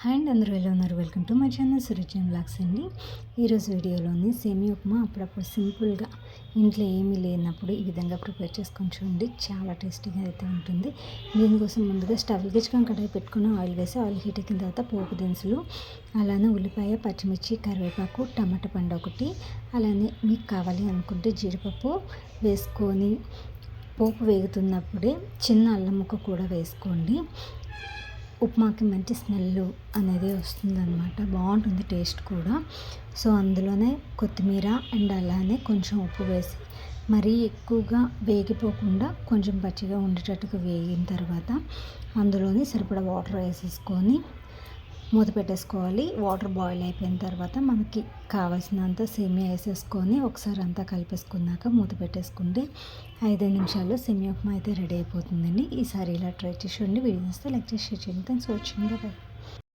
Hi అండి, అందరూ ఎలా ఉన్నారు? వెల్కమ్ టు మై ఛానల్ సురుచిన్ బ్లాగ్స్ అండి. ఈరోజు వీడియోలోని సేమియా ఉప్మా అప్పుడప్పుడు సింపుల్గా ఇంట్లో ఏమీ లేనప్పుడు ఈ విధంగా ప్రిపేర్ చేసుకొని చూడండి. చాలా టేస్టీగా అయితే ఉంటుంది. దీనికోసం ముందుగా స్టవ్ వెలిగించుకొని కడాయి పెట్టుకుని ఆయిల్ వేసి ఆయిల్ హీట్ ఎక్కిన తర్వాత పోపు దినుసులు, అలానే ఉల్లిపాయ, పచ్చిమిర్చి, కరివేపాకు, టమాటా పండు ఒకటి, అలానే మీకు కావాలి అనుకుంటే జీడిపప్పు వేసుకొని పోపు వేగుతున్నప్పుడే చిన్న అల్లం ముక్క కూడా వేసుకోండి. ఉప్మాకి మంచి స్మెల్ అనేది వస్తుందన్నమాట, బాగుంటుంది టేస్ట్ కూడా. సో అందులోనే కొత్తిమీర అండ్ అలానే కొంచెం ఉప్పు వేసి మరీ ఎక్కువగా వేగిపోకుండా కొంచెం పచ్చిగా ఉండేటట్టుగా వేగిన తర్వాత అందులోని సరిపడా వాటర్ వేసేసుకొని మూత పెట్టేసుకోవాలి. వాటర్ బాయిల్ అయిపోయిన తర్వాత మనకి కావాల్సినంత సేమియా వేసేసుకొని ఒకసారి అంతా కలిపేసుకున్నాక మూత పెట్టేసుకుంటే 5 నిమిషాల్లో సేమియా ఉప్మా అయితే రెడీ అయిపోతుందండి. ఈసారి ఇలా ట్రై చేసి చూడండి. వీడియో వస్తే లైక్ చేసి షేర్ చేయండి. Thanks for watching. బాయ్.